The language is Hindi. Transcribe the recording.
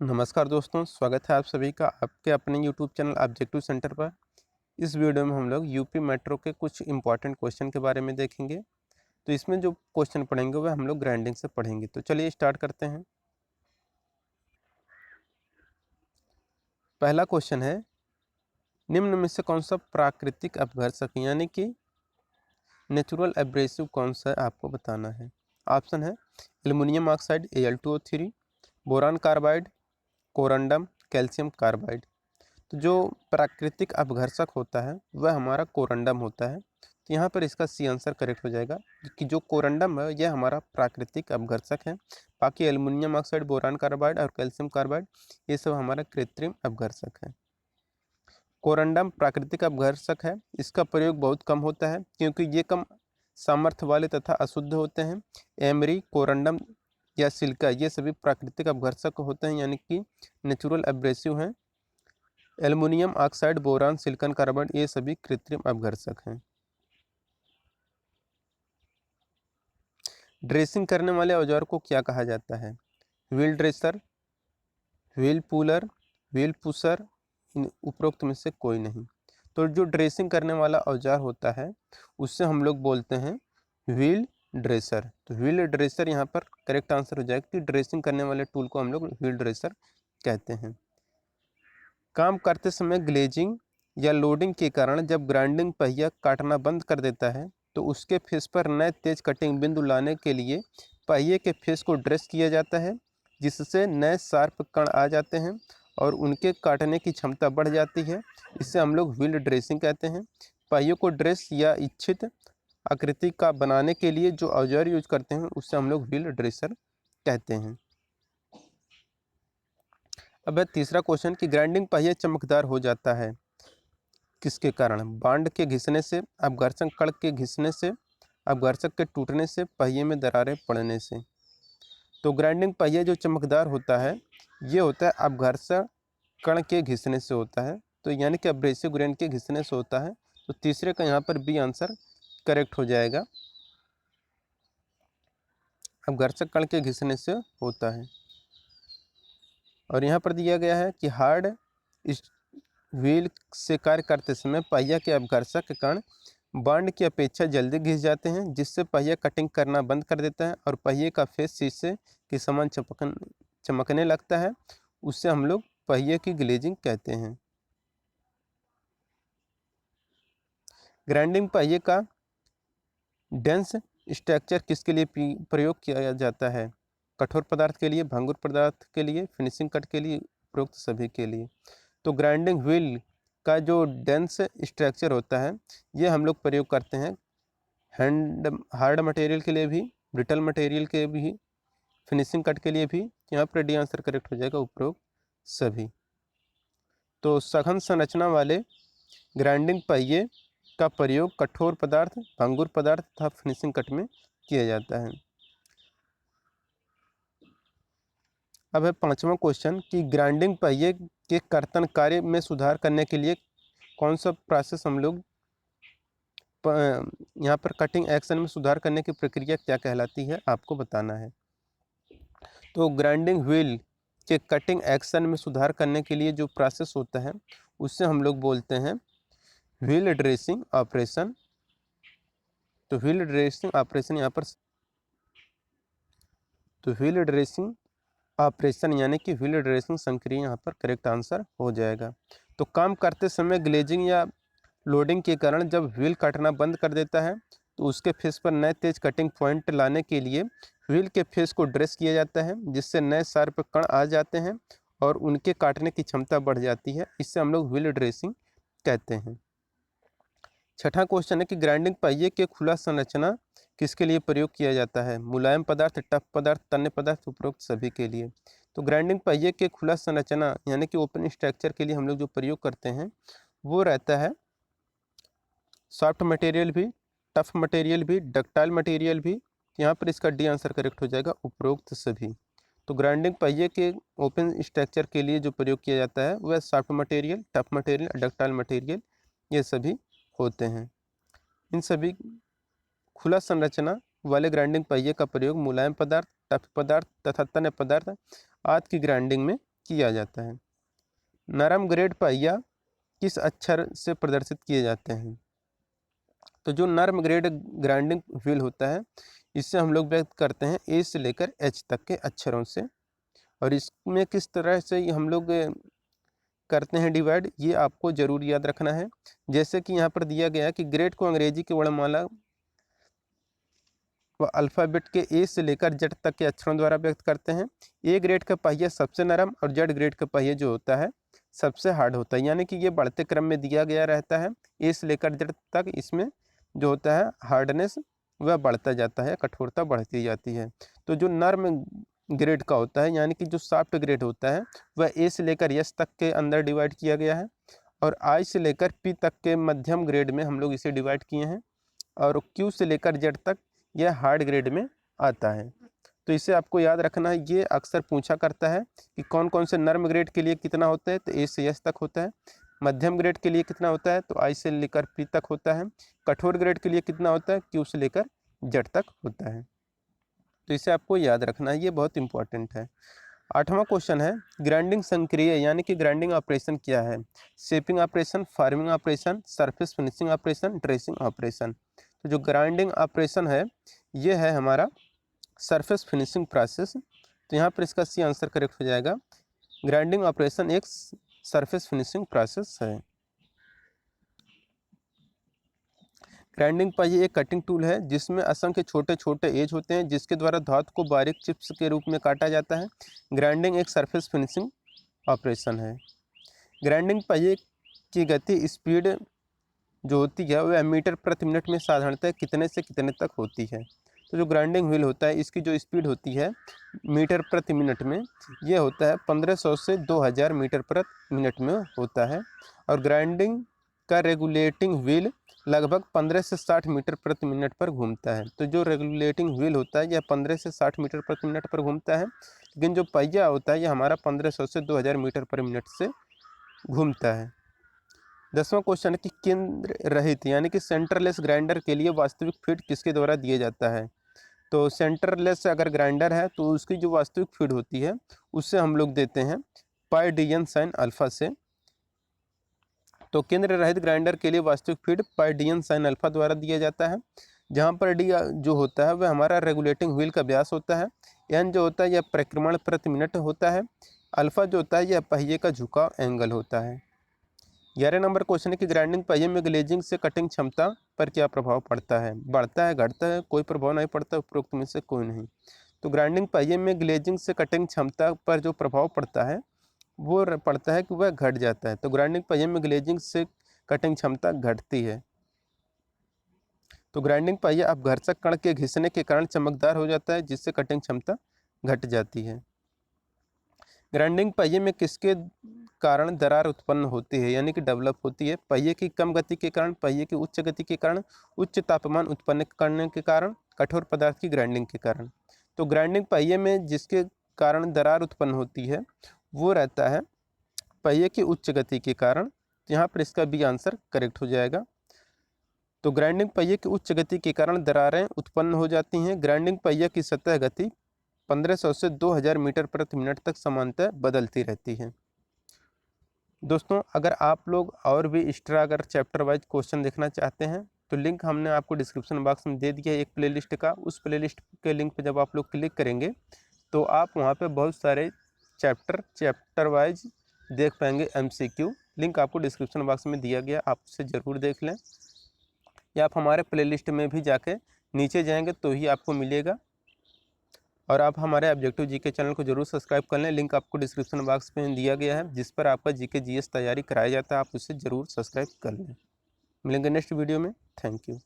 नमस्कार दोस्तों, स्वागत है आप सभी का आपके अपने यूट्यूब चैनल ऑब्जेक्टिव सेंटर पर। इस वीडियो में हम लोग यूपी मेट्रो के कुछ इंपॉर्टेंट क्वेश्चन के बारे में देखेंगे। तो इसमें जो क्वेश्चन पढ़ेंगे वह हम लोग ग्राइंडिंग से पढ़ेंगे। तो चलिए स्टार्ट करते हैं। पहला क्वेश्चन है, निम्न में से कौन सा प्राकृतिक अपघर्षक यानी कि नेचुरल एब्रेसिव कौन सा है, आपको बताना है। ऑप्शन है aluminium oxide Al2O3, boron carbide, corundum, calcium carbide. तो जो प्राकृतिक अपघर्षक होता है वह हमारा कोरंडम होता है। तो यहाँ पर इसका सी आंसर करेक्ट हो जाएगा कि जो कोरंडम है यह हमारा प्राकृतिक अपघर्षक है। बाकी एल्युमिनियम ऑक्साइड, बोरान कार्बाइड और कैल्शियम कार्बाइड ये सब हमारा कृत्रिम अपघर्षक है। कोरंडम प्राकृतिक अपघर्षक है। इसका प्रयोग बहुत कम होता है क्योंकि ये कम सामर्थ्य वाले तथा अशुद्ध होते हैं। एमरी, कोरंडम या सिलिका ये सभी प्राकृतिक अपघर्षक होते हैं यानी कि नेचुरल एब्रेसिव हैं। Aluminium oxide, boron, silicon carbide ये सभी कृत्रिम अपघर्षक हैं। ड्रेसिंग करने वाले औजार को क्या कहा जाता है। Wheel dresser, wheel puller, wheel pusher, इन उपरोक्त में से कोई नहीं। तो जो ड्रेसिंग करने वाला औजार होता है उससे हम लोग बोलते हैं व्हील ड्रेसर। तो व्हील ड्रेसर यहाँ पर करेक्ट आंसर हो जाएगा कि ड्रेसिंग करने वाले टूल को हम लोग व्हील ड्रेसर कहते हैं। काम करते समय ग्लेजिंग या लोडिंग के कारण जब ग्राइंडिंग पहिया काटना बंद कर देता है तो उसके फेस पर नए तेज कटिंग बिंदु लाने के लिए पहिए के फेस को ड्रेस किया जाता है, जिससे नए शार्प कण आ जाते हैं और उनके काटने की क्षमता बढ़ जाती है। इसे हम लोग व्हील ड्रेसिंग कहते हैं। पहियों को ड्रेस या इच्छित आकृति का बनाने के लिए जो औजार यूज करते हैं उससे हम लोग व्हील ड्रेसर कहते हैं। अब है तीसरा क्वेश्चन कि ग्राइंडिंग पहिया चमकदार हो जाता है किसके कारण। बांड के घिसने से, अपघर्षक कण के घिसने से, अपघर्षक के टूटने से, पहिए में दरारें पड़ने से। तो ग्राइंडिंग पहिया जो चमकदार होता है ये होता है अपघर्षक कण के घिसने से होता है। तो यानी कि एब्रेसिव ग्रेन के घिसने से होता है। तो तीसरे का यहाँ पर बी आंसर करेक्ट हो जाएगा, अपघर्षक कण के घिसने से होता है। और यहाँ पर दिया गया है कि हार्ड व्हील से कार्य करते समय पहिया के अपघर्षक कण बांड की अपेक्षा जल्दी घिस जाते हैं, जिससे पहिया कटिंग करना बंद कर देता है और पहिए का फेस शीशे के समान चमकने लगता है। उससे हम लोग पहिए की ग्लेजिंग कहते हैं। ग्राइंडिंग पहिए का डेंस स्ट्रक्चर किसके लिए प्रयोग किया जाता है। कठोर पदार्थ के लिए, भंगुर पदार्थ के लिए, फिनिशिंग कट के लिए, उपरोक्त सभी के लिए। तो ग्राइंडिंग व्हील का जो डेंस स्ट्रक्चर होता है ये हम लोग प्रयोग करते हैं हार्ड मटेरियल के लिए भी, ब्रिटल मटेरियल के भी, फिनिशिंग कट के लिए भी। यहाँ पर डी आंसर करेक्ट हो जाएगा, उपरोक्त सभी। तो सघन संरचना वाले ग्राइंडिंग पहिए का प्रयोग कठोर पदार्थ, भंगुर पदार्थ तथा फिनिशिंग कट में किया जाता है। अब है पांचवा क्वेश्चन कि ग्राइंडिंग पहिए के कर्तन कार्य में सुधार करने के लिए कौन सा प्रोसेस हम लोग यहाँ पर कटिंग एक्शन में सुधार करने की प्रक्रिया क्या कहलाती है, आपको बताना है। तो ग्राइंडिंग व्हील के कटिंग एक्शन में सुधार करने के लिए जो प्रोसेस होता है उससे हम लोग बोलते हैं व्हील ड्रेसिंग ऑपरेशन। तो व्हील ड्रेसिंग ऑपरेशन यहाँ पर, तो व्हील ड्रेसिंग ऑपरेशन यानी कि व्हील ड्रेसिंग संक्रिया यहाँ पर करेक्ट आंसर हो जाएगा। तो काम करते समय ग्लेजिंग या लोडिंग के कारण जब व्हील काटना बंद कर देता है तो उसके फेस पर नए तेज कटिंग पॉइंट लाने के लिए व्हील के फेस को ड्रेस किया जाता है, जिससे नए शार्प कण आ जाते हैं और उनके काटने की क्षमता बढ़ जाती है। इससे हम लोग व्हील ड्रेसिंग कहते हैं। छठा क्वेश्चन है कि ग्राइंडिंग पहिए के खुला संरचना किसके लिए प्रयोग किया जाता है। मुलायम पदार्थ, टफ पदार्थ, तन्य पदार्थ, उपरोक्त सभी के लिए। तो ग्राइंडिंग पहिए के खुला संरचना यानी कि ओपन स्ट्रक्चर के लिए हम लोग जो प्रयोग करते हैं वो रहता है सॉफ्ट मटेरियल भी, टफ मटेरियल भी, डक्टाइल मटेरियल भी। यहाँ पर इसका डी आंसर करेक्ट हो जाएगा, उपरोक्त सभी। तो ग्राइंडिंग पहिए के ओपन स्ट्रक्चर के लिए जो प्रयोग किया जाता है वह soft material, tough material, ductile material ये सभी होते हैं। इन सभी खुला संरचना वाले ग्राइंडिंग पहिए का प्रयोग मुलायम पदार्थ, टफ पदार्थ तथा तन्य पदार्थ आदि की ग्राइंडिंग में किया जाता है। नरम ग्रेड पहिया किस अक्षर से प्रदर्शित किए जाते हैं? तो जो नरम ग्रेड ग्राइंडिंग व्हील होता है इससे हम लोग व्यक्त करते हैं ए से लेकर एच तक के अक्षरों से। और इसमें किस तरह से हम लोग करते हैं डिवाइड, ये आपको जरूर याद रखना है। जैसे कि यहाँ पर दिया गया है कि ग्रेड को अंग्रेजी की वर्णमाला व अल्फ़ाबेट के ए से लेकर जेड तक के अक्षरों द्वारा व्यक्त करते हैं। ए ग्रेड का पहिया सबसे नरम और जेड ग्रेड का पहिया जो होता है सबसे हार्ड होता है, यानी कि ये बढ़ते क्रम में दिया गया रहता है। ए से लेकर जेड तक इसमें जो होता है हार्डनेस वह बढ़ता जाता है, कठोरता बढ़ती जाती है। तो जो नर्म ग्रेड का होता है यानी कि जो सॉफ्ट ग्रेड होता है वह ए से लेकर एस तक के अंदर डिवाइड किया गया है, और आई से लेकर पी तक के मध्यम ग्रेड में हम लोग इसे डिवाइड किए हैं, और क्यू से लेकर जेड तक यह हार्ड ग्रेड में आता है। तो इसे आपको याद रखना है, ये अक्सर पूछा करता है कि कौन कौन से नर्म ग्रेड के लिए कितना होता है, तो ए से एस तक होता है। मध्यम ग्रेड के लिए कितना होता है, तो आई से लेकर पी तक होता है। कठोर ग्रेड के लिए कितना होता है, क्यू से लेकर जेड तक होता है। तो इसे आपको याद रखना है, ये बहुत इंपॉर्टेंट है। 8वां क्वेश्चन है ग्राइंडिंग संक्रिया यानी कि ग्राइंडिंग ऑपरेशन क्या है? Shaping operation, farming operation, surface finishing operation, dressing operation. तो जो ग्राइंडिंग ऑपरेशन है ये है हमारा सरफेस फिनिशिंग प्रोसेस। तो यहाँ पर इसका सी आंसर करेक्ट हो जाएगा। ग्राइंडिंग ऑपरेशन एक सरफेस फिनिशिंग प्रोसेस है। ग्राइंडिंग पहिया एक कटिंग टूल है जिसमें असंख्य छोटे छोटे एज होते हैं जिसके द्वारा धातु को बारीक चिप्स के रूप में काटा जाता है। ग्राइंडिंग एक सरफेस फिनिशिंग ऑपरेशन है। ग्राइंडिंग पहिए की गति स्पीड जो होती है वह मीटर प्रति मिनट में साधारणतः कितने से कितने तक होती है? तो जो ग्राइंडिंग व्हील होता है इसकी जो स्पीड होती है मीटर प्रति मिनट में ये होता है 1500 से 2000 मीटर प्रति मिनट में होता है। और ग्राइंडिंग का रेगुलेटिंग व्हील लगभग 15 से 60 मीटर प्रति मिनट पर घूमता है। तो जो रेगुलेटिंग व्हील होता है यह 15 से 60 मीटर प्रति मिनट पर घूमता है, लेकिन जो पहिया होता है यह हमारा 1500 से 2000 मीटर पर मिनट से घूमता है। 10वां क्वेश्चन है कि केंद्र रहित यानी कि सेंटरलेस ग्राइंडर के लिए वास्तविक फीड किसके द्वारा दिया जाता है? तो सेंटरलेस अगर ग्राइंडर है तो उसकी जो वास्तविक फीड होती है उससे हम लोग देते हैं पाई डी एन साइन अल्फा से। तो केंद्र रहित ग्राइंडर के लिए वास्तविक फीड पाई डी एन साइन अल्फा द्वारा दिया जाता है, जहाँ पर डी जो होता है वह हमारा रेगुलेटिंग व्हील का व्यास होता है, एन जो होता है यह परिक्रमण प्रति मिनट होता है, अल्फा जो होता है यह पहिए का झुकाव एंगल होता है। 11 नंबर क्वेश्चन है कि ग्राइंडिंग पहिए में ग्लेजिंग से कटिंग क्षमता पर क्या प्रभाव पड़ता है? बढ़ता है, घटता है, कोई प्रभाव नहीं पड़ता, उपरोक्त में से कोई नहीं। तो ग्राइंडिंग पहिए में ग्लेजिंग से कटिंग क्षमता पर जो प्रभाव पड़ता है वो पड़ता है कि वह घट जाता है। तो ग्राइंडिंग पहिए में ग्लेजिंग से कटिंग क्षमता घटती है। तो ग्राइंडिंग पहिया अब घर्षक कण के घिसने के कारण चमकदार हो जाता है जिससे कटिंग क्षमता घट जाती है। ग्राइंडिंग पहिए में किसके कारण दरार उत्पन्न होती है यानी कि डेवलप होती है? पहिए की कम गति के कारण, पहिए की उच्च गति के कारण, उच्च तापमान उत्पन्न करने के कारण, कठोर पदार्थ की ग्राइंडिंग के कारण। तो ग्राइंडिंग पहिए में जिसके कारण दरार उत्पन्न होती है वो रहता है पहिए की उच्च गति के कारण। यहाँ पर इसका बी आंसर करेक्ट हो जाएगा। तो ग्राइंडिंग पहिए की उच्च गति के कारण दरारें उत्पन्न हो जाती हैं। ग्राइंडिंग पहिए की सतह गति 1500 से 2000 मीटर प्रति मिनट तक समानतः बदलती रहती है। दोस्तों अगर आप लोग और भी एक्स्ट्रा अगर चैप्टर वाइज क्वेश्चन देखना चाहते हैं तो लिंक हमने आपको डिस्क्रिप्शन बॉक्स में दे दिया है एक प्लेलिस्ट का। उस प्लेलिस्ट के लिंक पर जब आप लोग क्लिक करेंगे तो आप वहाँ पे बहुत सारे चैप्टर वाइज देख पाएंगे MCQ। लिंक आपको डिस्क्रिप्शन बॉक्स में दिया गया, आप उसे ज़रूर देख लें, या आप हमारे प्लेलिस्ट में भी जाके नीचे जाएंगे तो ही आपको मिलेगा। और आप हमारे ऑब्जेक्टिव जीके चैनल को जरूर सब्सक्राइब कर लें, लिंक आपको डिस्क्रिप्शन बॉक्स में दिया गया है जिस पर आपका जीके जीएस तैयारी कराया जाता है, आप उसे ज़रूर सब्सक्राइब कर लें। मिलेंगे नेक्स्ट वीडियो में। Thank you.